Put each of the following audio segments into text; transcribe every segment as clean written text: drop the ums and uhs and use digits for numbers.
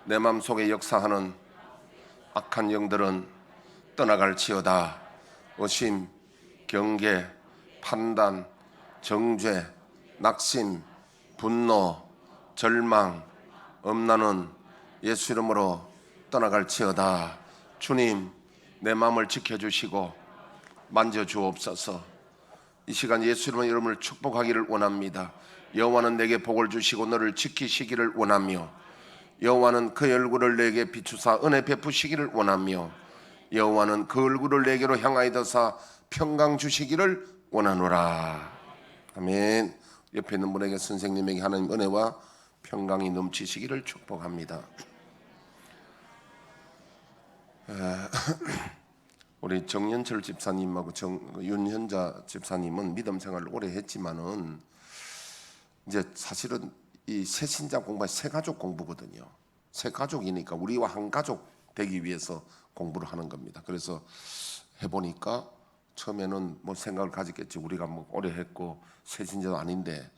내 마음속에 역사하는 악한 영들은 떠나갈지어다. 의심, 경계, 판단, 정죄, 낙심, 분노, 절망, 엄란은 예수 이름으로 떠나갈지어다. 주님, 내 마음을 지켜주시고 만져주옵소서. 이 시간 예수 이름을 축복하기를 원합니다. 여호와는 내게 복을 주시고 너를 지키시기를 원하며, 여호와는 그 얼굴을 내게 비추사 은혜 베푸시기를 원하며, 여호와는 그 얼굴을 내게로 향하여서 평강 주시기를 원하노라. 아멘. 옆에 있는 분에게, 선생님에게 하나님 은혜와 평강이 넘치시기를 축복합니다. 우리 정연철 집사님하고 윤현자 집사님은 믿음 생활을 오래 했지만은 이제 사실은 이 새신자 공부가 새가족 공부거든요. 새가족이니까 우리와 한 가족 되기 위해서 공부를 하는 겁니다. 그래서 해보니까 처음에는 뭐 생각을 가졌겠지. 우리가 뭐 오래 했고 새신자도 아닌데,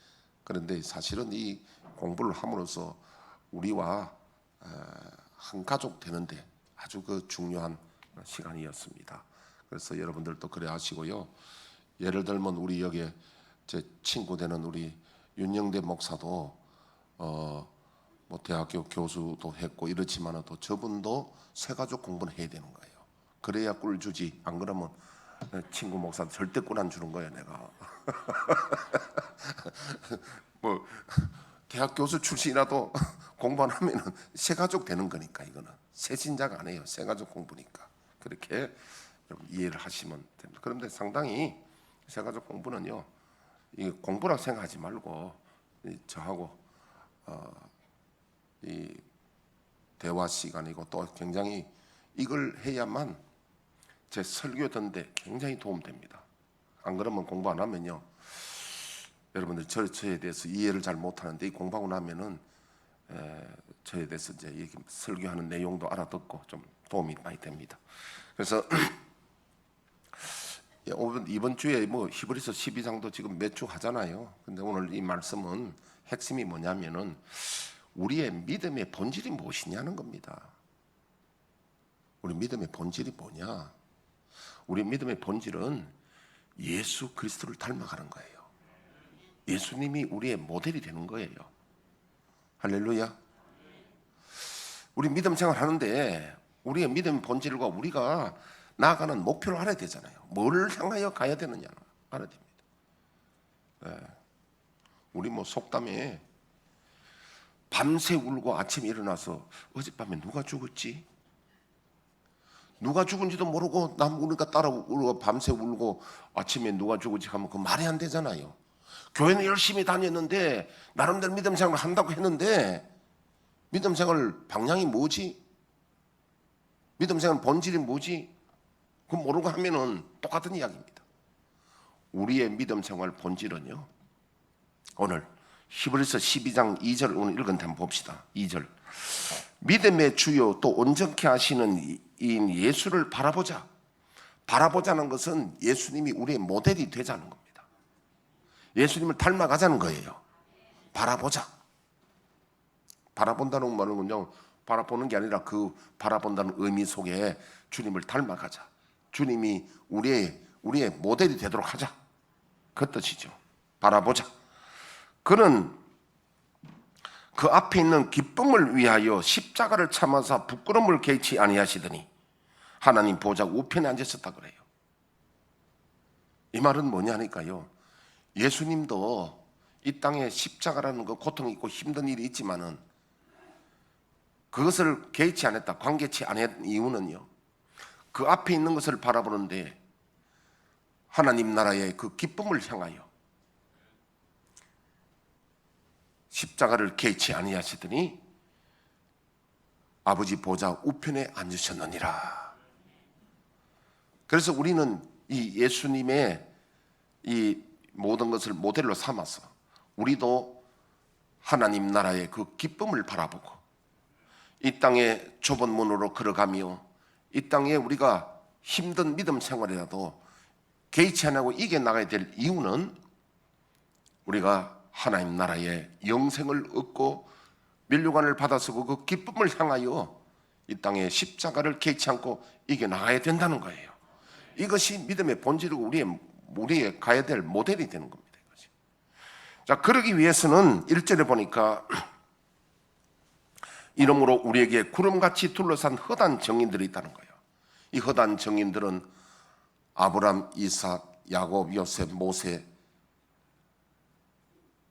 그런데 사실은 이 공부를 함으로써 우리와 한 가족 되는데 아주 그 중요한 시간이었습니다. 그래서 여러분들도 그래 하시고요. 예를 들면 우리 여기에 제 친구 되는 우리 윤영대 목사도 뭐 대학교 교수도 했고 이렇지만 또 저분도 새가족 공부는 해야 되는 거예요. 그래야 꿀 주지. 안 그러면 친구 목사 절대 꿀 안 주는 거예요, 내가. 뭐 대학 교수 출신이라도 공부 안 하면은 새가족 되는 거니까. 이거는 새신자가 아니에요. 새가족 공부니까. 그렇게 여러분 이해를 하시면 됩니다. 그런데 상당히 새가족 공부는요, 이 공부라고 생각하지 말고 저하고 이 대화 시간이고, 또 굉장히 이걸 해야만 제 설교 듣는데 굉장히 도움됩니다. 안 그러면 공부 안 하면요, 여러분들 저에 대해서 이해를 잘 못하는데, 이 공부하고 나면은 저에 대해서 이제 설교하는 내용도 알아듣고 좀 도움이 많이 됩니다. 그래서 이번 주에 뭐 히브리서 12장도 지금 몇 주 하잖아요. 근데 오늘 이 말씀은 핵심이 뭐냐면은 우리의 믿음의 본질이 무엇이냐는 겁니다. 우리 믿음의 본질이 뭐냐? 우리 믿음의 본질은 예수 그리스도를 닮아가는 거예요. 예수님이 우리의 모델이 되는 거예요. 할렐루야. 우리 믿음 생활 하는데 우리의 믿음의 본질과 우리가 나아가는 목표를 알아야 되잖아요. 뭘 향하여 가야 되느냐 알아야 됩니다. 네. 우리 뭐 속담에 밤새 울고 아침에 일어나서 어젯밤에 누가 죽었지? 누가 죽은지도 모르고 남 우니까 따라 울고 밤새 울고 아침에 누가 죽었지 하면 그 말이 안 되잖아요. 교회는 열심히 다녔는데 나름대로 믿음 생활을 한다고 했는데 믿음 생활 방향이 뭐지? 믿음 생활 본질이 뭐지? 그거 모르고 하면은 똑같은 이야기입니다. 우리의 믿음 생활 본질은요, 오늘 히브리서 12장 2절 오늘 읽은 데 한번 봅시다. 2절. 믿음의 주요 또 온전케 하시는 이인 예수를 바라보자. 바라보자는 것은 예수님이 우리의 모델이 되자는 겁니다. 예수님을 닮아가자는 거예요. 바라보자. 바라본다는 말은요, 바라보는 게 아니라 그 바라본다는 의미 속에 주님을 닮아가자. 주님이 우리의 모델이 되도록 하자. 그 뜻이죠. 바라보자. 그는 그 앞에 있는 기쁨을 위하여 십자가를 참아서 부끄러움을 개의치 아니하시더니 하나님 보좌 우편에 앉으셨다 그래요. 이 말은 뭐냐니까요, 예수님도 이 땅에 십자가라는 그 고통이 있고 힘든 일이 있지만은 그것을 개의치 않았다, 관계치 않은 이유는요, 그 앞에 있는 것을 바라보는데 하나님 나라의 그 기쁨을 향하여 십자가를 개의치 아니하시더니 아버지 보좌 우편에 앉으셨느니라. 그래서 우리는 이 예수님의 이 모든 것을 모델로 삼아서 우리도 하나님 나라의 그 기쁨을 바라보고 이 땅의 좁은 문으로 걸어가며 이 땅에 우리가 힘든 믿음 생활이라도 개의치 않고 이겨나가야 될 이유는 우리가 하나님 나라의 영생을 얻고 면류관을 받아서 그 기쁨을 향하여 이 땅에 십자가를 개치 않고 이겨나가야 된다는 거예요. 이것이 믿음의 본질이고 우리의 가야 될 모델이 되는 겁니다. 이것이. 자, 그러기 위해서는 1절에 보니까 이러므로 우리에게 구름같이 둘러싼 허다한 정인들이 있다는 거예요. 이 허다한 정인들은 아브람, 이삭, 야곱, 요셉, 모세,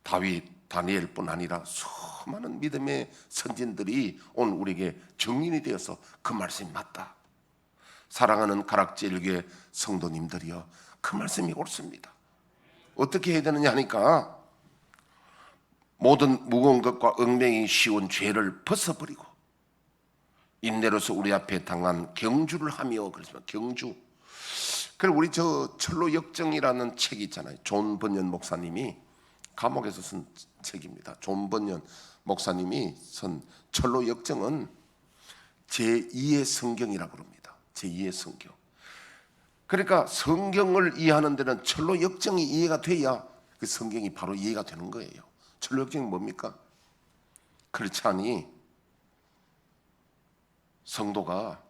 다윗, 다니엘뿐 아니라 수많은 믿음의 선진들이 오늘 우리에게 정인이 되어서 그 말씀이 맞다. 사랑하는 가락질교회 성도님들이여, 그 말씀이 옳습니다. 어떻게 해야 되느냐 하니까 모든 무거운 것과 얽매이기 쉬운 죄를 벗어버리고 인내로서 우리 앞에 당한 경주를 하며, 그래서 경주. 그리고 우리 저 철로 역정이라는 책이 있잖아요. 존 번연 목사님이 감옥에서 쓴 책입니다. 존 번연 목사님이 쓴 철로 역정은 제2의 성경이라고 합니다. 제2의 성경. 그러니까 성경을 이해하는 데는 철로 역정이 이해가 돼야 그 성경이 바로 이해가 되는 거예요. 철로 역정이 뭡니까? 그렇지 않니 성도가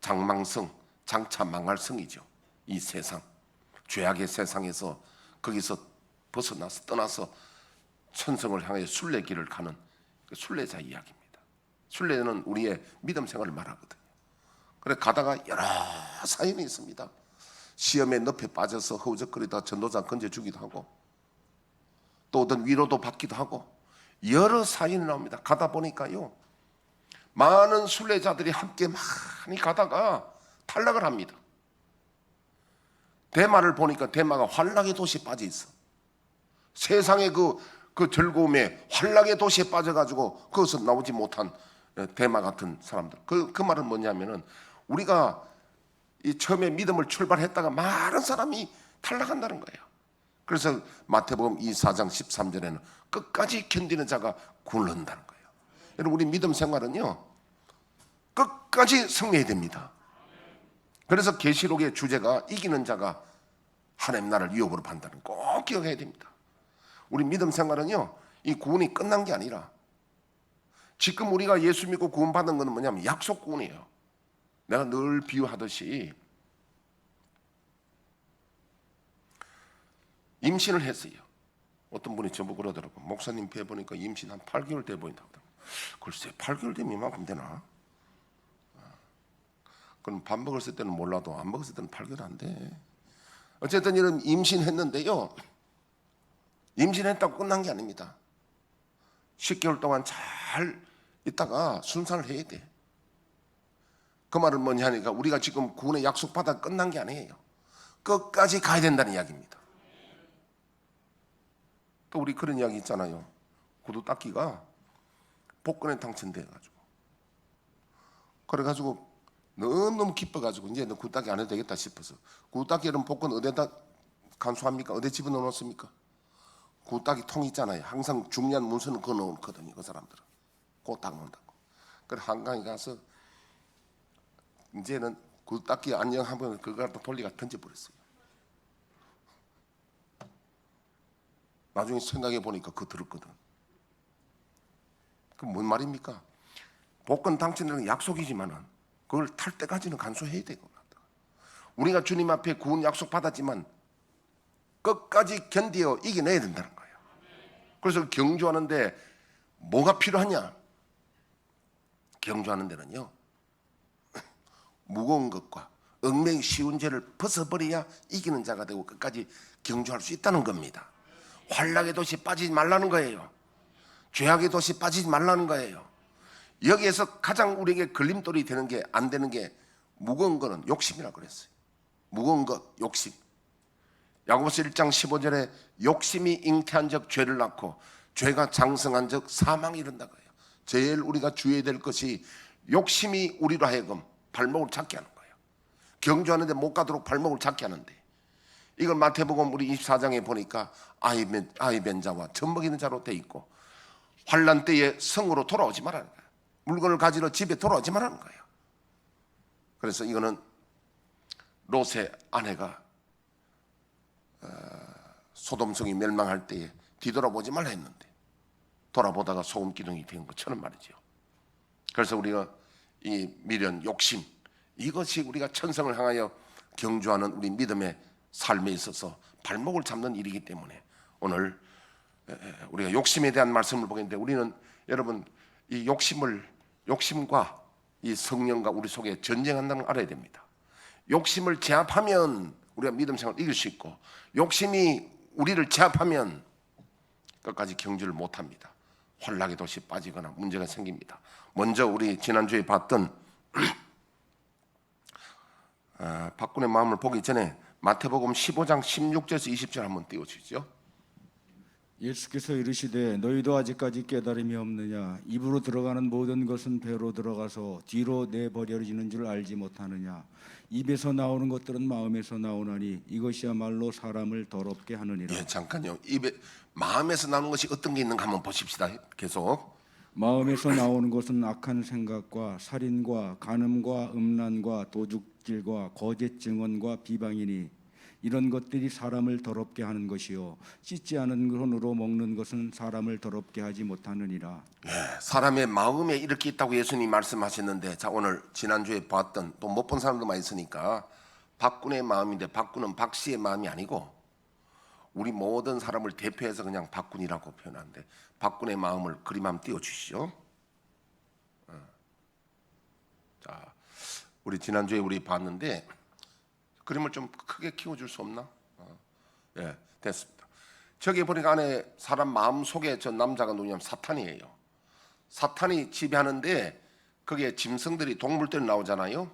장망성, 장차 망할 성이죠. 이 세상, 죄악의 세상에서 거기서 벗어나서 떠나서 천성을 향해 순례길을 가는 그 순례자 이야기입니다. 순례는 우리의 믿음 생활을 말하거든요. 그래 가다가 여러 사연이 있습니다. 시험에 늪에 빠져서 허우적거리다 전도자 건져주기도 하고, 또 어떤 위로도 받기도 하고, 여러 사연이 나옵니다. 가다 보니까요, 많은 순례자들이 함께 많이 가다가 탈락을 합니다. 대마를 보니까 대마가 환락의 도시에 빠져 있어. 세상의 그 즐거움에 환락의 도시에 빠져가지고 거기서 나오지 못한 대마 같은 사람들. 그 말은 뭐냐면은 우리가 이 처음에 믿음을 출발했다가 많은 사람이 탈락한다는 거예요. 그래서 마태복음 24장 13절에는 끝까지 견디는 자가 구원을 얻는다는 거예요. 여러분, 우리 믿음 생활은요, 끝까지 승리해야 됩니다. 그래서 계시록의 주제가 이기는 자가 하나님 나라를 유업으로 판다는 거 꼭 기억해야 됩니다. 우리 믿음 생활은요, 이 구원이 끝난 게 아니라 지금 우리가 예수 믿고 구원받는 것은 뭐냐면 약속 구원이에요. 내가 늘 비유하듯이 임신을 했어요. 어떤 분이 저보고 그러더라고요. 목사님 배 보니까 임신 한 8개월 돼 보인다고. 글쎄 8개월 되면 이만큼 되나? 그럼 밥 먹었을 때는 몰라도 안 먹었을 때는 8개월 안 돼. 어쨌든 이런 임신했는데요, 임신했다고 끝난 게 아닙니다. 10개월 동안 잘 있다가 순산을 해야 돼. 그 말은 뭐냐 하니까 우리가 지금 구원의 약속받아 끝난 게 아니에요. 끝까지 가야 된다는 이야기입니다. 또 우리 그런 이야기 있잖아요. 구두 닦기가 복권에 당첨돼가지고, 그래가지고 너무너무 기뻐가지고 이제 너 구두 닦기 안 해도 되겠다 싶어서, 구두 닦기는 복권 어디다 간수합니까? 어디 집어넣어 놓습니까? 구두 닦기 통 있잖아요. 항상 중요한 문서는 그거 넣거든요. 그 사람들은 그거 딱 넣는다고. 그래 한강에 가서 이제는 구두 닦기 안녕하면 그거 갖다 돌리가 던져버렸어요. 나중에 생각해 보니까 그거 들었거든. 그 뭔 말입니까? 복권 당첨되는 약속이지만은 그걸 탈 때까지는 간수해야 되고, 우리가 주님 앞에 구원 약속 받았지만 끝까지 견디어 이겨내야 된다는 거예요. 그래서 경주하는데 뭐가 필요하냐? 경주하는 데는요, 무거운 것과 얽매이기 쉬운 죄를 벗어버려야 이기는 자가 되고 끝까지 경주할 수 있다는 겁니다. 환락의 도시 빠지지 말라는 거예요. 죄악의 도시 빠지지 말라는 거예요. 여기에서 가장 우리에게 걸림돌이 되는 게, 안 되는 게, 무거운 거는 욕심이라고 그랬어요. 무거운 것, 욕심. 야고보서 1장 15절에 욕심이 잉태한 적 죄를 낳고 죄가 장성한 적 사망이 이른다고 해요. 제일 우리가 주의해야 될 것이 욕심이 우리로 하여금 발목을 잡게 하는 거예요. 경주하는데 못 가도록 발목을 잡게 하는데, 이걸 마태복음 우리 24장에 보니까 아이벤 자와 젖먹이는 자로 돼 있고, 환난 때에 성으로 돌아오지 말라는 거예요. 물건을 가지러 집에 돌아오지 말라는 거예요. 그래서 이거는 롯의 아내가 소돔성이 멸망할 때에 뒤돌아보지 말라 했는데, 돌아보다가 소금 기둥이 된 것처럼 말이죠. 그래서 우리가 이 미련, 욕심, 이것이 우리가 천성을 향하여 경주하는 우리 믿음의 삶에 있어서 발목을 잡는 일이기 때문에 오늘 우리가 욕심에 대한 말씀을 보겠는데, 우리는 여러분 이 욕심과 이 성령과 우리 속에 전쟁한다는 걸 알아야 됩니다. 욕심을 제압하면 우리가 믿음 생활을 이길 수 있고, 욕심이 우리를 제압하면 끝까지 경주를 못합니다. 환락의 도시 빠지거나 문제가 생깁니다. 먼저 우리 지난주에 봤던 박군의 마음을 보기 전에 마태복음 15장 16절에서 20절 한번 띄워주시죠. 예수께서 이르시되 너희도 아직까지 깨달음이 없느냐? 입으로 들어가는 모든 것은 배로 들어가서 뒤로 내버려지는 줄 알지 못하느냐? 입에서 나오는 것들은 마음에서 나오나니 이것이야말로 사람을 더럽게 하느니라. 예, 잠깐요. 마음에서 나오는 것이 어떤 게 있는가 한번 보십시다. 계속. 마음에서 나오는 것은 악한 생각과 살인과 간음과 음란과 도둑질과 거짓 증언과 비방이니 이런 것들이 사람을 더럽게 하는 것이요 씻지 않은 손으로 먹는 것은 사람을 더럽게 하지 못하느니라. 예, 사람의 마음에 이렇게 있다고 예수님이 말씀하셨는데, 자 오늘 지난주에 봤던, 또 못 본 사람도 많이 있으니까 박군의 마음인데, 박군은 박씨의 마음이 아니고 우리 모든 사람을 대표해서 그냥 박군이라고 표현하는데, 박군의 마음을 그림 한번 띄워주시죠. 자, 우리 지난주에 우리 봤는데 그림을 좀 크게 키워줄 수 없나? 예, 됐습니다. 저기 보니까 안에 사람 마음 속에 저 남자가 누구냐면 사탄이에요. 사탄이 지배하는데 거기에 짐승들이, 동물들이 나오잖아요.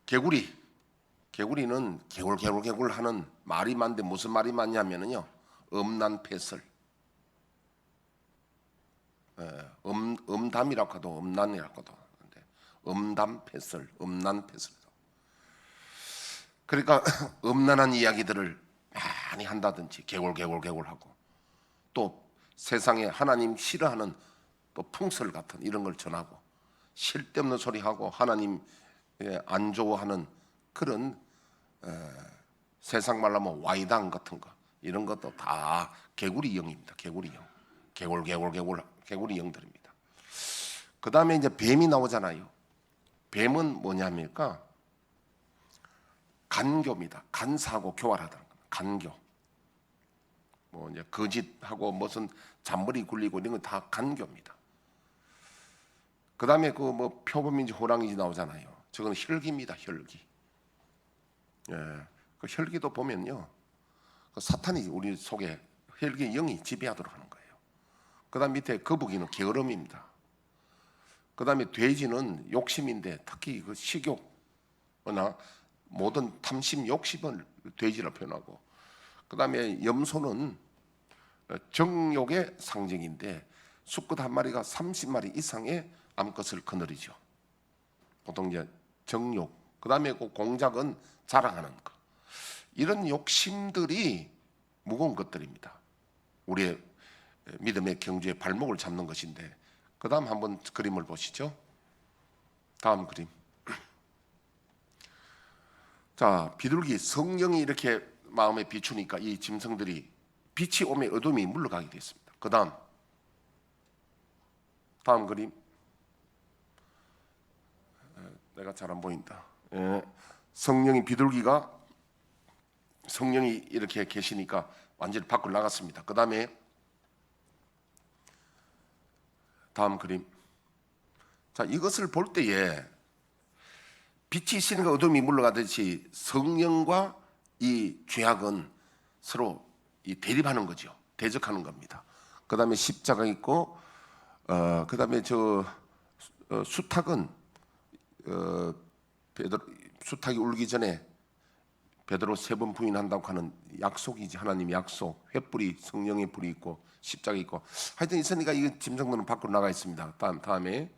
개구리는 개굴 하는 말이 많은데 무슨 말이 많냐면요, 음란패설, 음담이라고 하도 음란이라고 하도 하는데 음담패설, 음란패설. 그러니까 음란한 이야기들을 많이 한다든지 개굴하고, 또 세상에 하나님 싫어하는 또 풍설 같은 이런 걸 전하고, 쓸데없는 소리하고 하나님 안 좋아하는 그런 세상 말로 하면 와이당 같은 거, 이런 것도 다 개구리 영입니다. 개구리 영, 개구리 영들입니다. 그 다음에 이제 뱀이 나오잖아요. 뱀은 뭐냐니까 간교입니다. 간사하고 교활하다는 겁니다. 간교. 뭐 이제 거짓하고 무슨 잔머리 굴리고 이런 건 다 간교입니다. 그 다음에 그 뭐 표범인지 호랑이인지 나오잖아요. 저건 혈기입니다. 혈기. 예, 그 혈기도 보면요, 그 사탄이 우리 속에 혈기 영이 지배하도록 하는 거예요. 그 다음 밑에 거북이는 게으름입니다. 그 다음에 돼지는 욕심인데, 특히 그 식욕이나 모든 탐심, 욕심을 돼지라 표현하고, 그 다음에 염소는 정욕의 상징인데 수컷 한 마리가 30마리 이상의 암컷을 거느리죠. 보통 이제 정욕. 그 다음에 그 공작은 자랑하는 것. 이런 욕심들이 무거운 것들입니다. 우리의 믿음의 경주의 발목을 잡는 것인데, 그 다음 한번 그림을 보시죠. 다음 그림. 자, 비둘기, 성령이 이렇게 마음에 비추니까 이 짐승들이 빛이 오면 어둠이 물러가게 됐습니다. 그 다음 그림. 내가 잘 안 보인다. 예. 성령이 성령이 이렇게 계시니까 완전히 밖으로 나갔습니다. 그 다음에 다음 그림. 자, 이것을 볼 때에 빛이 있으니까 어둠이 물러가듯이 성령과 이 죄악은 서로 이 대립하는 거죠. 대적하는 겁니다. 그 다음에 십자가 있고, 그 다음에 수탉은 수탉이 울기 전에 베드로 3번 부인한다고 하는 약속이지, 하나님의 약속. 횃불이, 성령의 불이 있고 십자가 있고, 하여튼 있으니까 이 짐승들은 밖으로 나가 있습니다. 다음에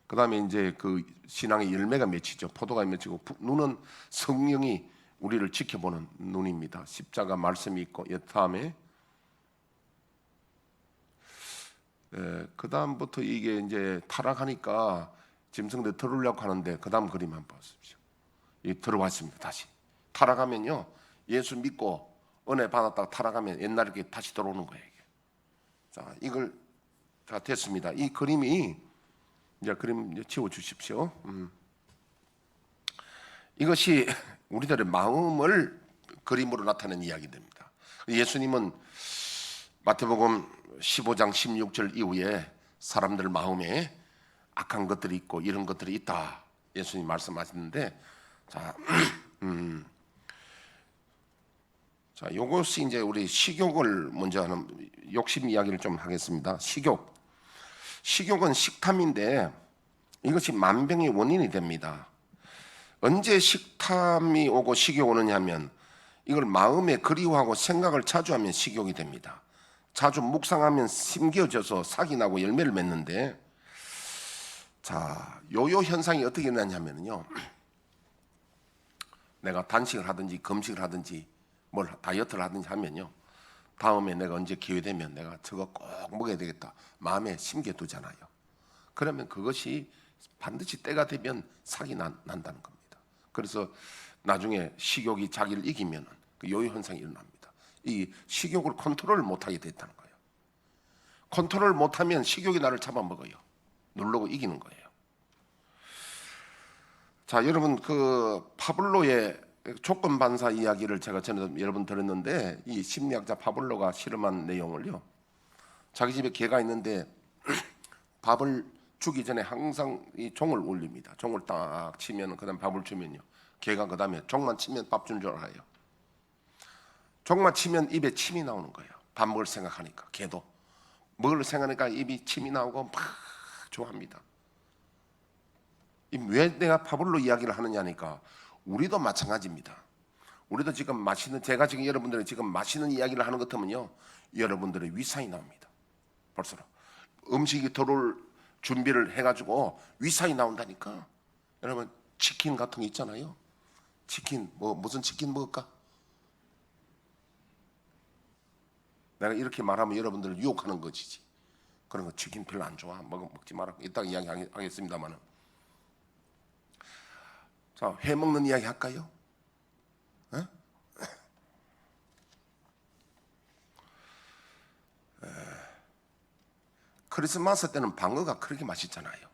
그 다음에 이제 그 신앙의 열매가 맺히죠. 포도가 맺히고, 눈은 성령이 우리를 지켜보는 눈입니다. 십자가 말씀이 있고, 다음에 그 다음부터 이게 이제 타락하니까 짐승들 들어오려고 하는데, 그 다음 그림 한번 보십시오. 이 들어왔습니다. 다시 타락하면요, 예수 믿고 은혜 받았다가 타락하면 옛날에 다시 들어오는 거예요. 이게. 자, 이걸 자 됐습니다. 이 그림이 이제 그림 이제 지워 주십시오. 이것이 우리들의 마음을 그림으로 나타내는 이야기입니다. 예수님은 마태복음 15장 16절 이후에 사람들 마음에 악한 것들이 있고 이런 것들이 있다. 예수님 말씀하시는데 자, 자, 요것이 이제 우리 식욕을 먼저 하는 욕심 이야기를 좀 하겠습니다. 식욕은 식탐인데 이것이 만병의 원인이 됩니다. 언제 식탐이 오고 식욕이 오느냐면 이걸 마음에 그리워하고 생각을 자주 하면 식욕이 됩니다. 자주 묵상하면 심겨져서 sak이 나고 열매를 맺는데 자, 요요 현상이 어떻게 일어나냐면요. 내가 단식을 하든지 금식을 하든지 뭘 다이어트를 하든지 하면요. 다음에 내가 언제 기회 되면 내가 저거 꼭 먹어야 되겠다. 마음에 심겨두잖아요. 그러면 그것이 반드시 때가 되면 sak이 난다는 겁니다. 그래서 나중에 식욕이 자기를 이기면 그 요요 현상이 일어납니다. 이 식욕을 컨트롤을 못하게 됐다는 거예요. 컨트롤을 못하면 식욕이 나를 잡아먹어요. 누르고 이기는 거예요. 자, 여러분 그 파블로의 조건 반사 이야기를 제가 전에 여러분 들었는데 이 심리학자 파블로가 실험한 내용을요. 자기 집에 개가 있는데 밥을 주기 전에 항상 이 종을 울립니다. 종을 딱 치면 그다음 밥을 주면요. 개가 그다음에 종만 치면 밥 준 줄 알아요. 종만 치면 입에 침이 나오는 거예요. 밥 먹을 생각하니까 개도 먹을 생각하니까 입이 침이 나오고 막 좋아합니다. 왜 내가 파블로 이야기를 하느냐니까 우리도 마찬가지입니다. 우리도 지금 마시는 제가 지금 여러분들이 지금 마시는 이야기를 하는 것 같으면요. 여러분들의 위산이 나옵니다. 벌써 음식이 들어올 준비를 해가지고 위산이 나온다니까. 여러분 치킨 같은 거 있잖아요. 치킨 무슨 치킨 먹을까? 내가 이렇게 말하면 여러분들을 유혹하는 것이지. 그런 거 치킨 별로 안 좋아. 먹지 마라. 이따 이야기하겠습니다만은. 자, 회 먹는 이야기 할까요? 크리스마스 때는 방어가 그렇게 맛있잖아요.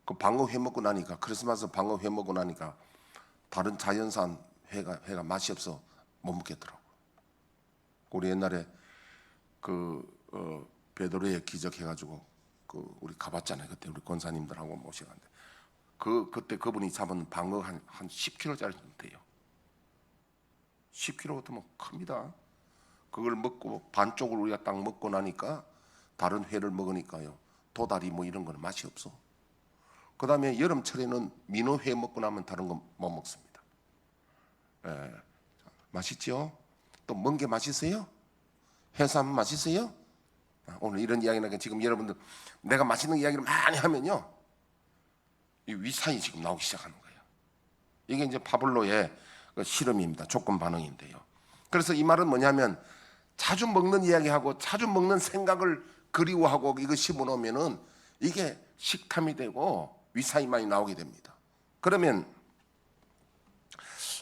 그 방어 회 먹고 나니까 크리스마스 방어 회 먹고 나니까 다른 자연산 회가 맛이 없어 못 먹겠더라고. 우리 옛날에 베드로의 기적 해가지고 우리 가봤잖아요. 그때 우리 권사님들하고 모셔갔는데 그때 그분이 잡은 방어 한 10kg짜리 돼요. 10kg 같으면 큽니다. 그걸 먹고 반쪽을 우리가 딱 먹고 나니까 다른 회를 먹으니까요. 도다리 뭐 이런 거는 맛이 없어. 그 다음에 여름철에는 민어회 먹고 나면 다른 거 못 먹습니다. 맛있죠? 또 먼 게 맛있어요? 해삼 맛있어요? 오늘 이런 이야기는 지금 여러분들 내가 맛있는 이야기를 많이 하면요. 이 위산이 지금 나오기 시작하는 거예요. 이게 이제 파블로의 실험입니다. 조건 반응인데요. 그래서 이 말은 뭐냐면 자주 먹는 이야기하고 자주 먹는 생각을 그리워하고 이거 심어놓으면은 이게 식탐이 되고 위산이 많이 나오게 됩니다. 그러면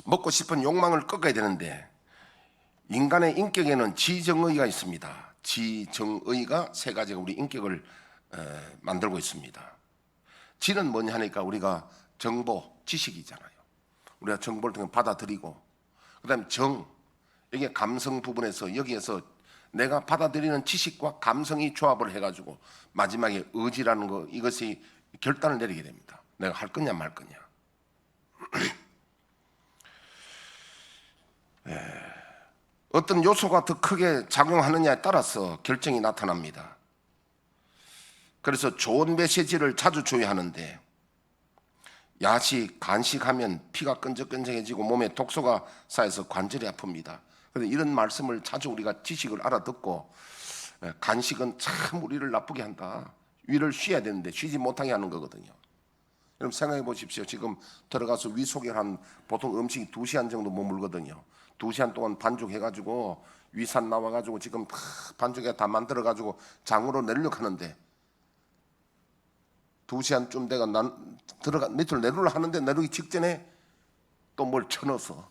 먹고 싶은 욕망을 꺾어야 되는데 인간의 인격에는 지정의가 있습니다. 지정의가 세 가지가 우리 인격을 만들고 있습니다. 지는 뭐냐 하니까 우리가 정보, 지식이잖아요. 우리가 정보를 통해 받아들이고 그다음에 정, 이게 감성 부분에서 여기에서 내가 받아들이는 지식과 감성이 조합을 해가지고 마지막에 의지라는 거 이것이 결단을 내리게 됩니다. 내가 할 거냐 말 거냐. 어떤 요소가 더 크게 작용하느냐에 따라서 결정이 나타납니다. 그래서 좋은 메시지를 자주 줘야 하는데 야식, 간식하면 피가 끈적끈적해지고 몸에 독소가 쌓여서 관절이 아픕니다. 그런데 이런 말씀을 자주 우리가 지식을 알아듣고 간식은 참 우리를 나쁘게 한다. 위를 쉬어야 되는데 쉬지 못하게 하는 거거든요. 여러분 생각해 보십시오. 지금 들어가서 위속에 한 보통 음식이 2시간 정도 머물거든요. 2시간 동안 반죽해가지고 위산 나와가지고 지금 반죽에 다 만들어가지고 장으로 내려고 하는데 2시간쯤 내가 들어가 밑으로 내리려 하는데 내리기 직전에 또 뭘 쳐넣어서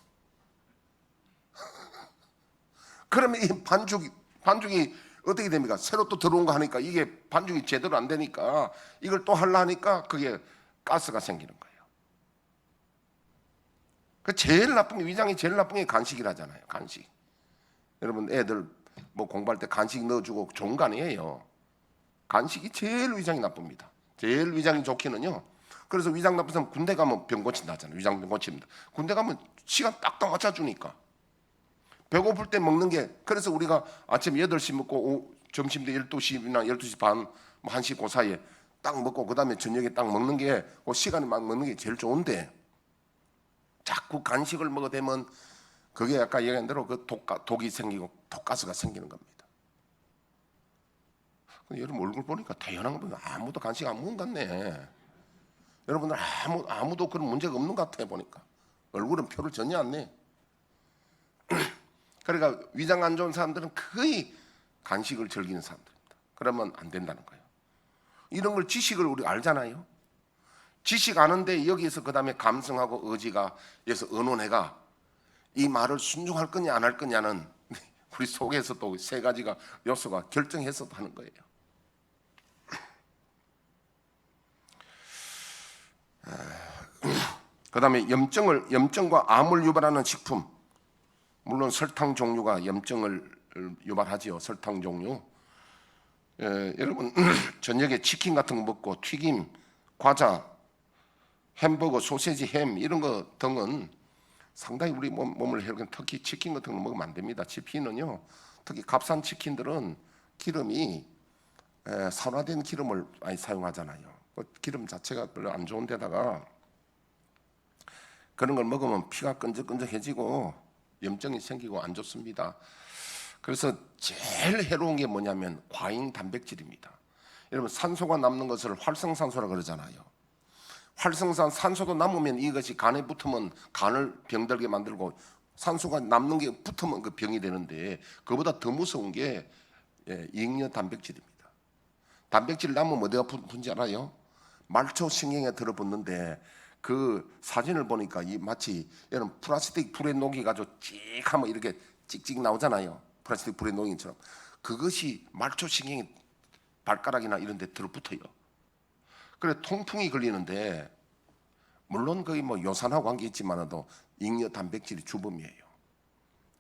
그러면 이 반죽이 어떻게 됩니까? 새로 또 들어온 거 하니까 이게 반죽이 제대로 안 되니까 이걸 또 하려 하니까 그게 가스가 생기는 거예요. 그 제일 나쁜 게, 위장이 제일 나쁜 게 간식이라잖아요. 간식. 여러분 애들 뭐 공부할 때 간식 넣어주고 좋은 거 아니에요. 간식이 제일 위장이 나쁩니다. 제일 위장이 좋기는요. 그래서 위장 나쁜 사람 군대 가면 병 고친다 하잖아요. 위장 병 고칩니다. 군대 가면 시간 딱딱 맞춰주니까. 배고플 때 먹는 게, 그래서 우리가 아침 8시 먹고 점심 때 12시나 12시 반, 뭐 1시 그 사이에 딱 먹고 그다음에 저녁에 딱 먹는 게, 그 시간에 막 먹는 게 제일 좋은데 자꾸 간식을 먹어대면 그게 아까 얘기한 대로 그 독이 생기고 독가스가 생기는 겁니다. 여러분 얼굴 보니까 태연한 거 보니까 아무도 간식 안 먹은 것 같네. 여러분들 아무도 그런 문제가 없는 것 같아 보니까. 얼굴은 표를 전혀 안 내. 그러니까 위장 안 좋은 사람들은 거의 간식을 즐기는 사람들입니다. 그러면 안 된다는 거예요. 이런 걸 지식을 우리 알잖아요. 지식 아는데 여기에서 그 다음에 감성하고 의지가 여기서 의논해가 이 말을 순종할 거냐 안 할 거냐는 우리 속에서 또 세 가지가 요소가 결정해서 하는 거예요. 그 다음에 염증과 암을 유발하는 식품. 물론 설탕 종류가 염증을 유발하지요. 설탕 종류. 여러분 저녁에 치킨 같은 거 먹고 튀김, 과자, 햄버거, 소세지, 햄 이런 거 등은 상당히 우리 몸을 해로운, 특히 치킨 같은 거 먹으면 안 됩니다. 치킨은요, 특히 값싼 치킨들은 기름이 산화된 기름을 많이 사용하잖아요. 그 기름 자체가 별로 안 좋은 데다가 그런 걸 먹으면 피가 끈적끈적해지고 염증이 생기고 안 좋습니다. 그래서 제일 해로운 게 뭐냐면 과잉 단백질입니다. 여러분 산소가 남는 것을 활성산소라 그러잖아요. 산소도 남으면 이것이 간에 붙으면 간을 병들게 만들고, 산소가 남는 게 붙으면 그 병이 되는데, 그보다 더 무서운 게 잉여 단백질입니다. 단백질 남으면 어디가 붙는지 알아요? 말초신경에 들어붙는데, 그 사진을 보니까 마치 여러분 플라스틱 불에 녹이가지고 찍하면 이렇게 찍찍 나오잖아요. 플라스틱 불에 녹인 것처럼. 그것이 말초신경에 발가락이나 이런 데 들어붙어요. 그래 통풍이 걸리는데, 물론 거의 뭐 요산하고 관계 있지만도 잉여 단백질이 주범이에요.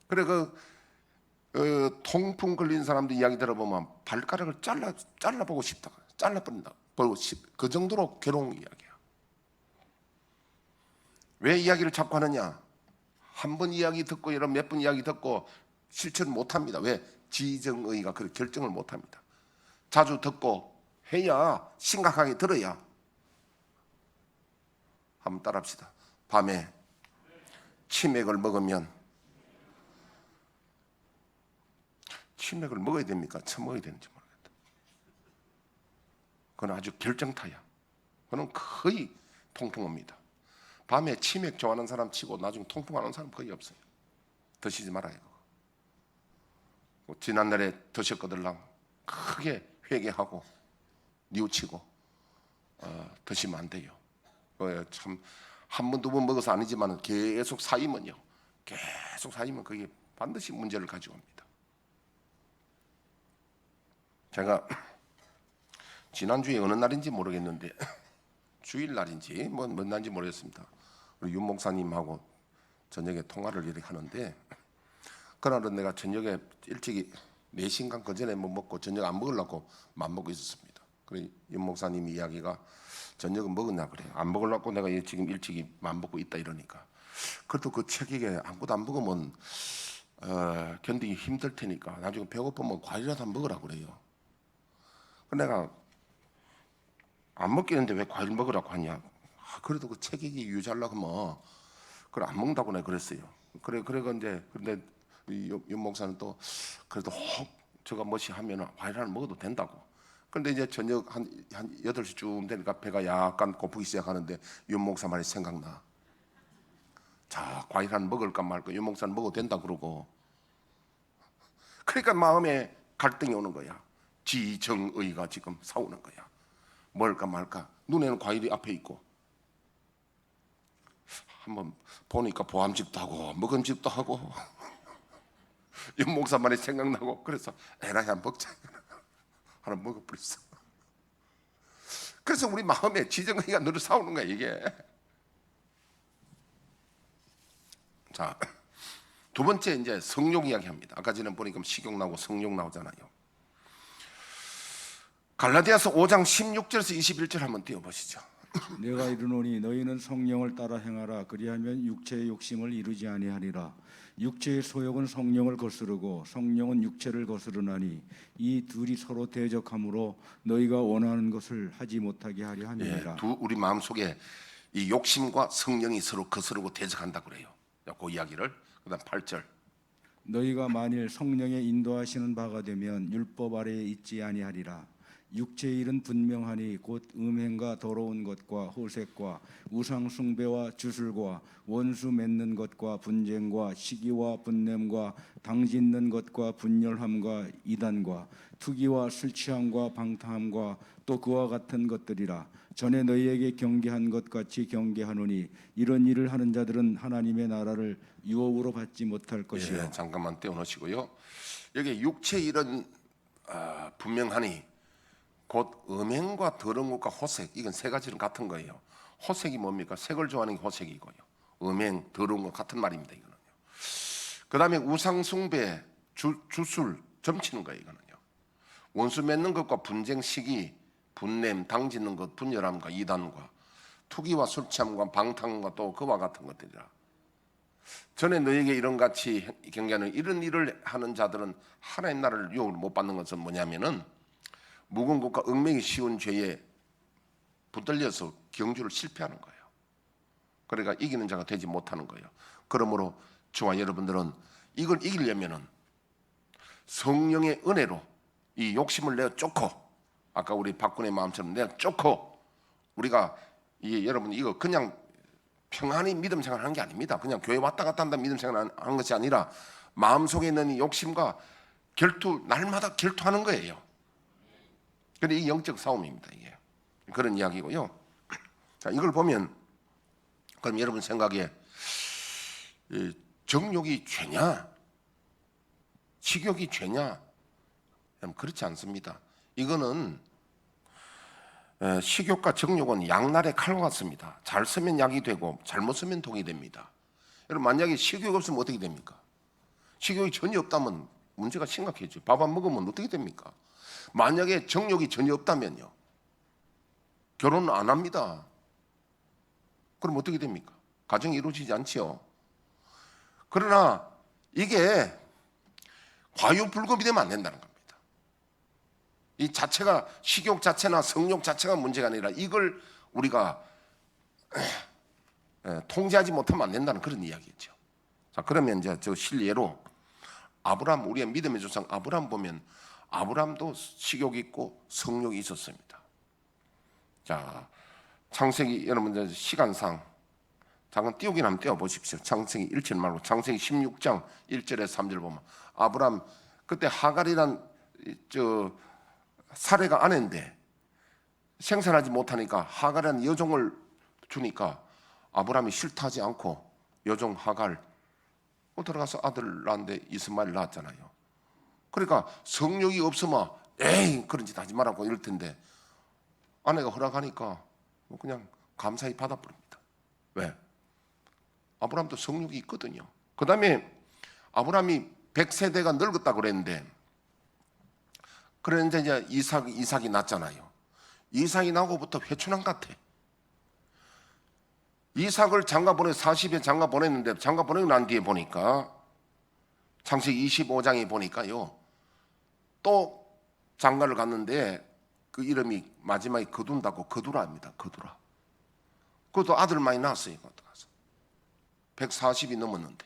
그래 그 통풍 걸린 사람들 이야기 들어보면 발가락을 잘라보고 싶다, 잘라버린다, 그 정도로 괴로운 이야기야. 왜 이야기를 자꾸 하느냐? 한 번 이야기 듣고 여러 몇 번 이야기 듣고 실천을 못합니다. 왜? 지정의가 그 결정을 못합니다. 자주 듣고 해야, 심각하게 들어야. 한번 따라합시다. 밤에 치맥을 먹으면, 치맥을 먹어야 됩니까? 처먹어야 되는지 모르겠다. 그건 아주 결정타야. 그건 거의 통풍 옵니다. 밤에 치맥 좋아하는 사람 치고 나중에 통풍하는 사람 거의 없어요. 드시지 말아요. 지난날에 드셨거들랑 크게 회개하고 뉘우치고 드시면 안 돼요. 참 한 번 두 번 먹어서 아니지만 계속 쌓이면요, 계속 쌓이면 그게 반드시 문제를 가지고 옵니다. 제가 지난주에 어느 날인지 모르겠는데 주일날인지 뭔 날인지 모르겠습니다. 우리 윤 목사님하고 저녁에 통화를 이렇게 하는데, 그날은 내가 저녁에 일찍이 4시간 그 전에 뭐 먹고 저녁 안 먹으려고 맘먹고 있었습니다. 그래 윤 목사님 이야기가 저녁은 먹었냐 그래요. 안 먹으려고 내가 지금 일찍이 맘먹고 있다 이러니까, 그래도 그 책에 아무것도 안 먹으면 견디기 힘들 테니까 나중에 배고프면 과일이라도 한 먹으라고 그래요. 내가 안 먹겠는데 왜 과일 먹으라고 하냐? 그래도 그 체격이 유지하려고 하면 그걸 안 먹는다고 내가 그랬어요. 그래 이제 근데 윤 목사는 또 그래도 혹 저가 뭐시 하면 과일 하나 먹어도 된다고. 그런데 이제 저녁 한 8시쯤 되니까 배가 약간 고프기 시작하는데 윤 목사 말이 생각나. 자, 과일 하나 먹을까 말까. 윤 목사는 먹어도 된다 그러고. 그러니까 마음에 갈등이 오는 거야. 지정의가 지금 싸우는 거야. 먹을까 말까. 눈에는 과일이 앞에 있고, 한번 보니까 보암직도 하고 먹음직도 하고 이 목사 말이 생각나고 그래서 에라이 한 먹자 하나 먹어버렸어. 그래서 우리 마음에 지정의가 늘 싸우는 거야 이게. 자, 두 번째 이제 성욕 이야기합니다. 아까 전에 보니까 식욕 나오고 성욕 나오잖아요. 갈라디아서 5장 16절에서 21절 한번 띄워보시죠. 내가 이르노니 너희는 성령을 따라 행하라. 그리하면 육체의 욕심을 이루지 아니하리라. 육체의 소욕은 성령을 거스르고 성령은 육체를 거스르나니 이 둘이 서로 대적하므로 너희가 원하는 것을 하지 못하게 하려 함이니라. 우리 마음속에 이 욕심과 성령이 서로 거스르고 대적한다 그래요. 그 이야기를. 그다음 8절. 너희가 만일 성령의 인도하시는 바가 되면 율법 아래에 있지 아니하리라. 육체의 일은 분명하니 곧 음행과 더러운 것과 호색과 우상 숭배와 주술과 원수 맺는 것과 분쟁과 시기와 분냄과 당짓는 것과 분열함과 이단과 투기와 술 취함과 방탕함과 또 그와 같은 것들이라. 전에 너희에게 경계한 것 같이 경계하노니 이런 일을 하는 자들은 하나님의 나라를 유업으로 받지 못할 것이요. 잠깐만 떼어놓으시고요. 여기 육체 일은 분명하니 곧 음행과 더러운 것과 호색, 이건 세 가지는 같은 거예요. 호색이 뭡니까? 색을 좋아하는 게 호색이고요. 음행, 더러운 것 같은 말입니다. 이거는요. 그 다음에 우상숭배, 주술, 점치는 거예요. 이거는요. 원수 맺는 것과 분쟁, 시기, 분냄, 당짓는 것, 분열함과 이단과 투기와 술취함과 방탕과 또 그와 같은 것들이라. 전에 너에게 이런 같이 경계하는 이런 일을 하는 자들은 하나님 나라를 유업을 못 받는 것은 뭐냐면은 묵은 것과 얽매기 쉬운 죄에 붙들려서 경주를 실패하는 거예요. 그러니까 이기는 자가 되지 못하는 거예요. 그러므로 저와 여러분들은 이걸 이기려면은 성령의 은혜로 이 욕심을 내어 쫓고, 아까 우리 박군의 마음처럼 내어 쫓고, 우리가 여러분 이거 그냥 평안히 믿음 생활하는 게 아닙니다. 그냥 교회 왔다 갔다 한다 믿음 생활하는 것이 아니라 마음속에 있는 이 욕심과 날마다 결투하는 거예요. 근데 이 영적 싸움입니다. 이게 그런 이야기고요. 자, 이걸 보면 그럼 여러분 생각에 정욕이 죄냐, 식욕이 죄냐? 그렇지 않습니다. 이거는 식욕과 정욕은 양날의 칼과 같습니다. 잘 쓰면 약이 되고 잘못 쓰면 독이 됩니다. 여러분 만약에 식욕이 없으면 어떻게 됩니까? 식욕이 전혀 없다면 문제가 심각해져. 밥 안 먹으면 어떻게 됩니까? 만약에 정욕이 전혀 없다면요, 결혼은 안 합니다. 그럼 어떻게 됩니까? 가정이 이루어지지 않지요. 그러나 이게 과유불급이 되면 안 된다는 겁니다. 이 자체가 식욕 자체나 성욕 자체가 문제가 아니라 이걸 우리가 통제하지 못하면 안 된다는 그런 이야기죠. 자, 그러면 이제 저 실례로 아브라함, 우리의 믿음의 조상 아브라함 보면 아브라함도 식욕이 있고 성욕이 있었습니다. 자, 창세기 여러분 시간상 잠깐 띄우긴 한번 띄워보십시오. 창세기 1절 말고 창세기 16장 1절에서 3절 보면 아브라함 그때 하갈이란 사례가 아내인데 생산하지 못하니까 하갈이라는 여종을 주니까 아브라함이 싫다하지 않고 여종 하갈 들어가서 아들 낳았는데 이스마엘 낳았잖아요. 그러니까 성욕이 없으면 에이 그런 짓 하지 말라고 이럴 텐데 아내가 허락하니까 그냥 감사히 받아버립니다. 왜? 아브라함도 성욕이 있거든요. 그 다음에 아브라함이 100세대가 늙었다고 그랬는데 그런데 이제 이삭이 낳잖아요. 이삭이 나고부터 회춘한 같아. 이삭을 장가 보내 40에 장가 보냈는데 장가 보내고 난 뒤에 보니까 창세기 25장에 보니까요 또 장가를 갔는데 그 이름이 마지막에 거둔다고 거두라입니다. 거두라. 그것도 아들 많이 낳았어요. 140이 넘었는데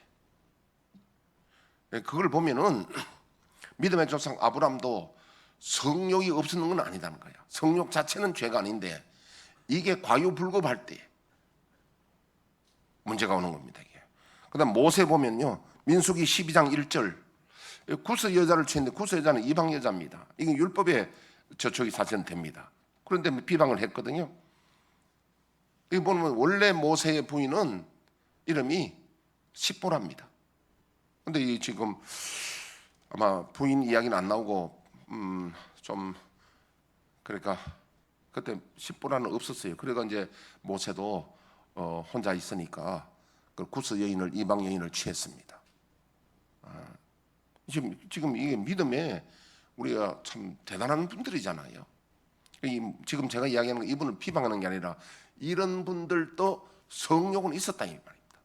그걸 보면은 믿음의 조상 아브라함도 성욕이 없었는 건 아니다는 거야. 성욕 자체는 죄가 아닌데 이게 과유불급할 때 문제가 오는 겁니다. 이게. 그다음 모세 보면요 민수기 12장 1절 구스 여자를 취했는데 구스 여자는 이방 여자입니다. 이게 율법에 저촉이 사실은 됩니다. 그런데 비방을 했거든요. 여기 보면 원래 모세의 부인은 이름이 십보라입니다. 근데 이 지금 아마 부인 이야기는 안 나오고 좀 그러니까 그때 십보라는 없었어요. 그래가 이제 모세도 혼자 있으니까 그 구스 여인을 이방 여인을 취했습니다. 지금 이게 믿음에 우리가 참 대단한 분들이잖아요. 지금 제가 이야기하는 건 이분을 비방하는 게 아니라 이런 분들도 성욕은 있었다 이 말입니다.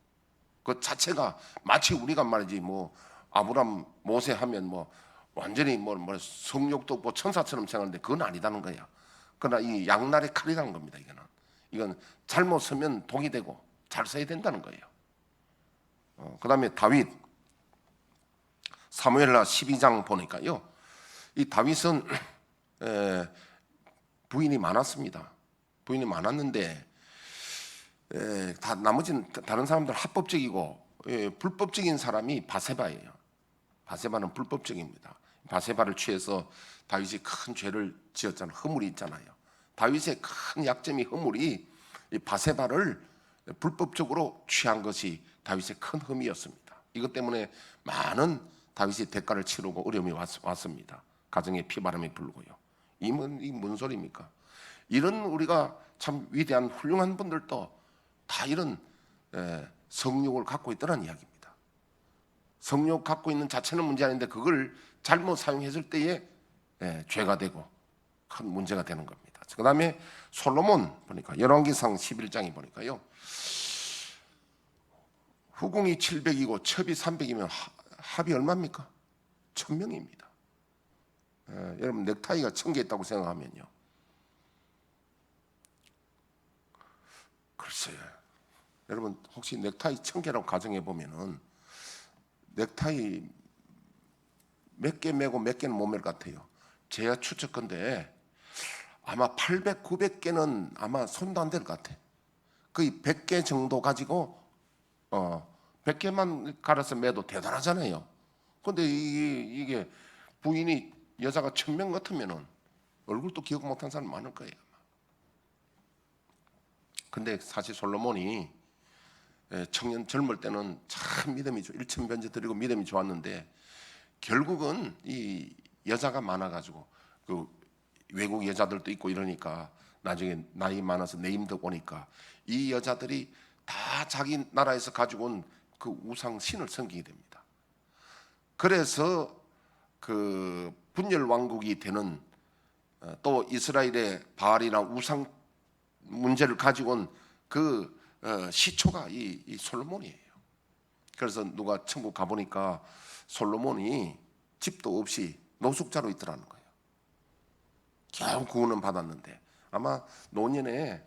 그 자체가 마치 우리가 말이지 뭐 아브람 모세 하면 뭐 완전히 뭐 성욕도 없고 천사처럼 생각하는데 그건 아니다는 거야. 그러나 이 양날의 칼이라는 겁니다. 이건 잘못 쓰면 독이 되고 잘 써야 된다는 거예요. 그다음에 다윗 사무엘하 12장 보니까요. 이 다윗은 부인이 많았습니다. 부인이 많았는데 다 나머지는 다른 사람들 합법적이고 불법적인 사람이 바세바예요. 바세바는 불법적입니다. 바세바를 취해서 다윗이 큰 죄를 지었잖아요. 허물이 있잖아요. 다윗의 큰 약점이 허물이 이 바세바를 불법적으로 취한 것이 다윗의 큰 흠이었습니다. 이것 때문에 많은 다윗이 대가를 치르고 어려움이 왔습니다. 가정에 피바람이 불고요. 이 뭔 소리입니까? 이런 우리가 참 위대한 훌륭한 분들도 다 이런 성욕을 갖고 있다는 이야기입니다. 성욕 갖고 있는 자체는 문제 아닌데 그걸 잘못 사용했을 때에 죄가 되고 큰 문제가 되는 겁니다. 그 다음에 솔로몬 보니까 열왕기상 11장에 보니까요. 후궁이 700이고 첩이 300이면 합이 얼마입니까? 1000명입니다. 여러분 넥타이가 1000개 있다고 생각하면요. 글쎄요. 여러분 혹시 넥타이 1000개라고 가정해 보면은 넥타이 몇 개 매고 몇 개는 못 맬 것 같아요. 제가 추측컨대 아마 800, 900개는 아마 손도 안 될 것 같아. 거의 100개 정도 가지고 100개만 갈아서 매도 대단하잖아요. 근데 이게 부인이 여자가 1000명 같으면은 얼굴도 기억 못한 사람 많을 거예요. 근데 사실 솔로몬이 청년 젊을 때는 참 믿음이 일천변제 드리고 믿음이 좋았는데 결국은 이 여자가 많아가지고 그 외국 여자들도 있고 이러니까 나중에 나이 많아서 내임도 오니까 이 여자들이 다 자기 나라에서 가지고 온 그 우상 신을 섬기게 됩니다. 그래서 그 분열 왕국이 되는 또 이스라엘의 바알이나 우상 문제를 가지고 온 그 시초가 이 솔로몬이에요. 그래서 누가 천국 가보니까 솔로몬이 집도 없이 노숙자로 있더라는 거예요. 겨우 구원은 받았는데 아마 노년에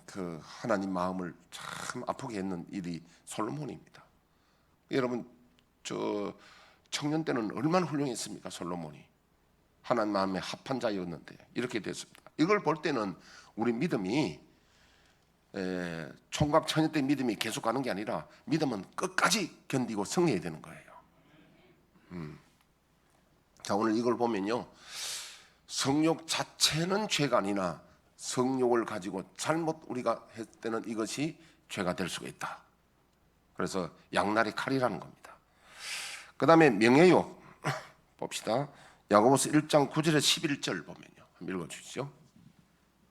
그 하나님 마음을 참 아프게 했는 일이 솔로몬입니다. 여러분 저 청년 때는 얼마나 훌륭했습니까? 솔로몬이 하나님 마음에 합한 자였는데 이렇게 됐습니다. 이걸 볼 때는 우리 믿음이 총각 처녀 때 믿음이 계속 가는 게 아니라 믿음은 끝까지 견디고 승리해야 되는 거예요. 자 오늘 이걸 보면요. 성욕 자체는 죄가 아니나 성욕을 가지고 잘못 우리가 했을 때는 이것이 죄가 될 수가 있다. 그래서 양날의 칼이라는 겁니다. 그 다음에 명예욕 봅시다. 야고보서 1장 9절에 11절 보면요. 한번 읽어주시죠.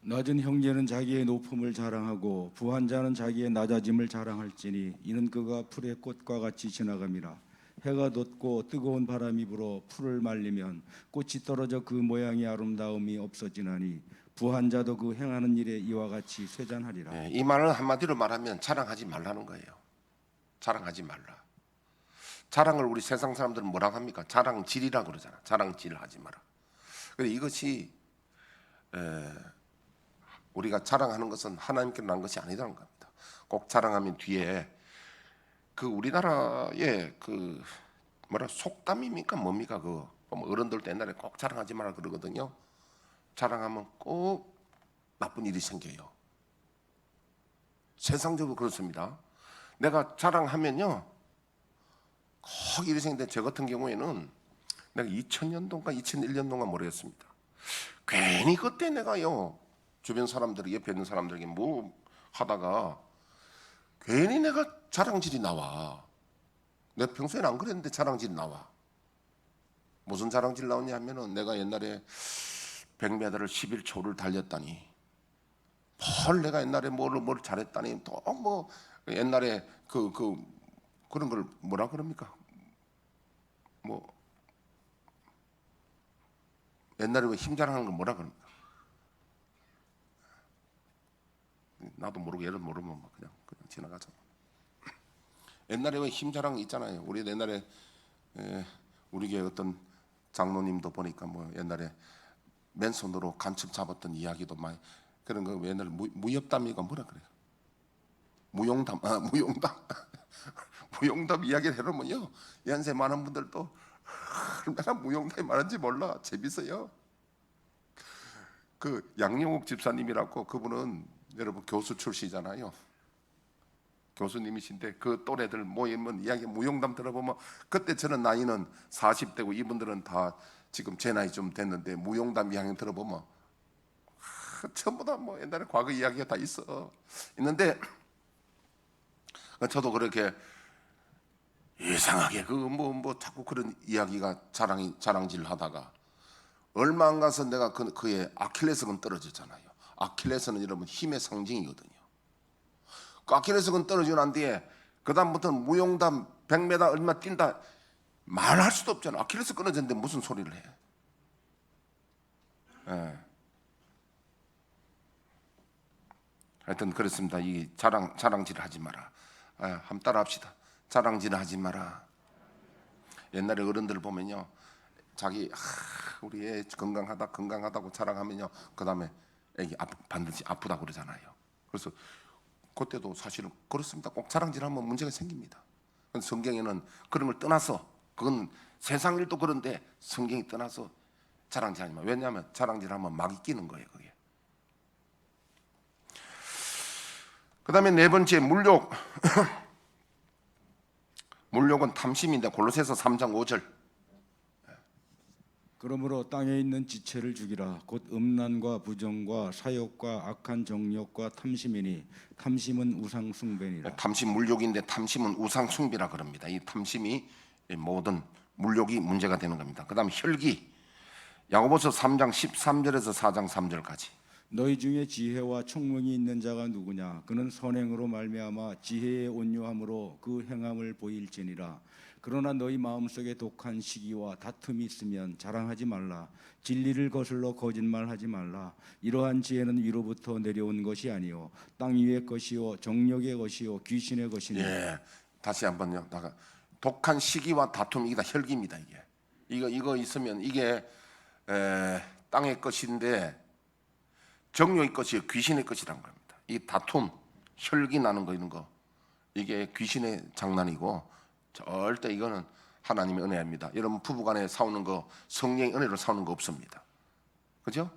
낮은 형제는 자기의 높음을 자랑하고 부한 자는 자기의 낮아짐을 자랑할지니 이는 그가 풀의 꽃과 같이 지나감이라. 해가 돋고 뜨거운 바람이 불어 풀을 말리면 꽃이 떨어져 그 모양의 아름다움이 없어지나니 부한 자도 그 행하는 일에 이와 같이 쇠잔하리라. 이 말을 한마디로 말하면 자랑하지 말라는 거예요. 자랑하지 말라. 자랑을 우리 세상 사람들은 뭐라고 합니까? 자랑질이라고 그러잖아. 자랑질 하지 마라. 그런데 이것이 우리가 자랑하는 것은 하나님께 난 것이 아니라는 겁니다. 꼭 자랑하면 뒤에 그 우리나라의 그 뭐라 속담입니까 뭡니까 그 어른들도 옛날에 꼭 자랑하지 마라 그러거든요. 자랑하면 꼭 나쁜 일이 생겨요. 세상적으로 그렇습니다. 내가 자랑하면요 꼭 일이 생기는데 저 같은 경우에는 내가 2000년도인가 2001년도인가 모르겠습니다. 괜히 그때 내가요 주변 사람들 옆에 있는 사람들에게 뭐 하다가 괜히 내가 자랑질이 나와. 내가 평소에는 안 그랬는데 자랑질이 나와. 무슨 자랑질 나오냐 하면은 내가 옛날에 100m를 11초를 달렸다니, 헐 내가 옛날에 뭘 잘했다니, 또 뭐 옛날에 그런 걸 뭐라 그럽니까? 뭐 옛날에 힘 자랑하는 걸 뭐라 그럽니까? 나도 모르고 예를 모르면 막 그냥 지나가자. 옛날에 왜 힘 자랑 있잖아요. 우리 옛날에 우리 교회 어떤 장로님도 보니까 뭐 옛날에 맨손으로 간첩 잡았던 이야기도 많이, 그런 거 옛날에 무협담이가 뭐라 그래요? 무용담, 무용담. 무용담 이야기를 해놓으면요, 연세 많은 분들도 얼마나 무용담이 많은지 몰라. 재밌어요. 그 양용욱 집사님이라고, 그분은 여러분 교수 출시잖아요. 교수님이신데 그 또래들 모이면 이야기 무용담 들어보면, 그때 저는 나이는 40대고 이분들은 다 지금 제 나이 좀 됐는데 무용담 이야기 들어보면 전부 다 뭐 옛날에 과거 이야기가 다 있는데, 저도 그렇게 이상하게 뭐 자꾸 그런 이야기가 자랑질 하다가 얼마 안 가서 내가 그의 아킬레스건 떨어졌잖아요. 아킬레스는 여러분 힘의 상징이거든요. 그 아킬레스건 떨어지고 난 뒤에 그 다음부터는 무용담 100m 얼마 뛴다 말할 수도 없잖아. 아킬레스 끊어졌는데 무슨 소리를 해? 예. 하여튼 그렇습니다. 이 자랑질 하지 마라. 한번 따라합시다. 자랑질 하지 마라. 옛날에 어른들 보면요, 자기 우리 애 건강하다고 자랑하면요, 그 다음에 애기 반드시 아프다고 그러잖아요. 그래서 그때도 사실은 그렇습니다. 꼭 자랑질하면 문제가 생깁니다. 성경에는 그런 걸 떠나서, 그건 세상 일도 그런데 성경이 떠나서 자랑질하지 마. 왜냐하면 자랑질하면 막이 끼는 거예요, 그게. 그 다음에 네 번째, 물욕. 물욕은 탐심인데 골로새서 3장 5절. 그러므로 땅에 있는 지체를 죽이라. 곧 음란과 부정과 사욕과 악한 정욕과 탐심이니 탐심은 우상 숭배니라. 탐심 물욕인데 탐심은 우상 숭배라 그럽니다. 이 탐심이 모든 물욕이 문제가 되는 겁니다. 그 다음 혈기. 야고보서 3장 13절에서 4장 3절까지. 너희 중에 지혜와 총명이 있는 자가 누구냐? 그는 선행으로 말미암아 지혜의 온유함으로 그 행함을 보일지니라. 그러나 너희 마음속에 독한 시기와 다툼이 있으면 자랑하지 말라. 진리를 거슬러 거짓말하지 말라. 이러한 지혜는 위로부터 내려온 것이 아니요 땅 위의 것이요 정욕의 것이요 귀신의 것이니. 예, 다시 한번요. 독한 시기와 다툼, 이게 다 혈기입니다. 이거 있으면 이게 땅의 것인데 정욕의 것이요 귀신의 것이란 겁니다. 이 다툼, 혈기 나는 거, 이런 거, 이게 귀신의 장난이고 절대 이거는 하나님의 은혜입니다. 여러분 부부간에 싸우는 거 성령의 은혜로 싸우는 거 없습니다. 그죠?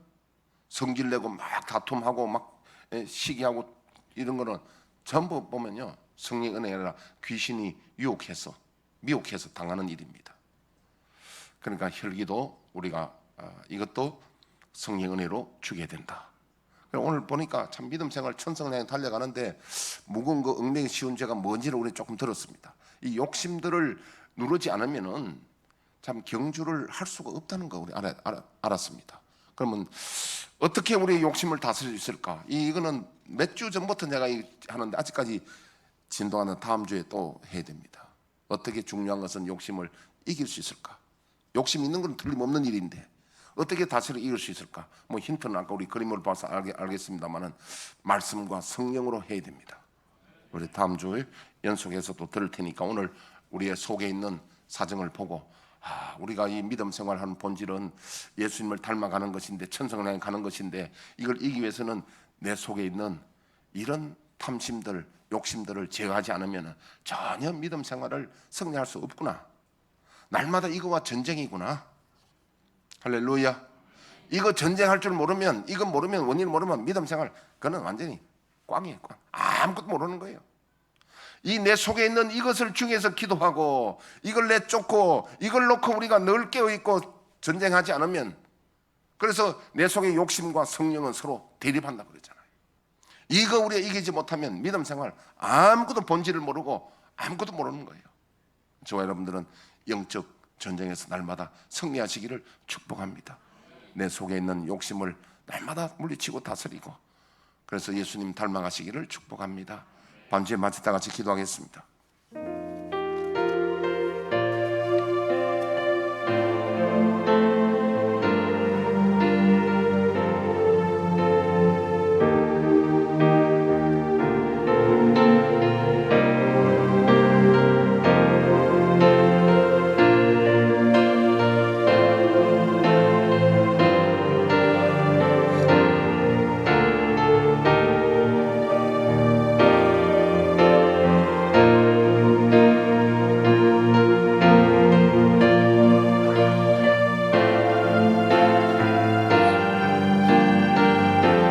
성질 내고 막 다툼하고 막 시기하고 이런 거는 전부 보면요, 성령의 은혜가 아니라 귀신이 미혹해서 당하는 일입니다. 그러니까 혈기도 우리가 이것도 성령의 은혜로 주게 된다. 오늘 보니까 참 믿음 생활 천성량에 달려가는데 무거운 거 얽매기 쉬운 죄가 뭔지를 우리 조금 들었습니다. 이 욕심들을 누르지 않으면은 참 경주를 할 수가 없다는 거 우리 알았습니다. 그러면 어떻게 우리 욕심을 다스릴 수 있을까? 이거는 몇 주 전부터 내가 하는데 아직까지 진도하는 다음 주에 또 해야 됩니다. 어떻게 중요한 것은 욕심을 이길 수 있을까? 욕심 있는 건 틀림없는 일인데 어떻게 다스려 이길 수 있을까? 뭐 힌트는 아까 우리 그림을 봐서 알겠습니다만은 말씀과 성령으로 해야 됩니다. 우리 다음 주에 연속해서 또 들을 테니까 오늘 우리의 속에 있는 사정을 보고 우리가 이 믿음 생활하는 본질은 예수님을 닮아가는 것인데 천성을 향해 가는 것인데 이걸 이기기 위해서는 내 속에 있는 이런 탐심들, 욕심들을 제어하지 않으면 전혀 믿음 생활을 승리할 수 없구나. 날마다 이거와 전쟁이구나. 할렐루야. 이거 전쟁할 줄 모르면, 이거 모르면, 원인을 모르면 믿음 생활 그거는 완전히 꽝이에요. 꽝. 아무것도 모르는 거예요. 이 내 속에 있는 이것을 중에서 기도하고 이걸 내쫓고 이걸 놓고 우리가 늘 깨어있고 전쟁하지 않으면, 그래서 내 속의 욕심과 성령은 서로 대립한다 그랬잖아요. 이거 우리가 이기지 못하면 믿음 생활 아무것도 본질을 모르고 아무것도 모르는 거예요. 저와 여러분들은 영적 전쟁에서 날마다 승리하시기를 축복합니다. 내 속에 있는 욕심을 날마다 물리치고 다스리고, 그래서 예수님 닮아가시기를 축복합니다. 반주에 마치 다 같이 기도하겠습니다.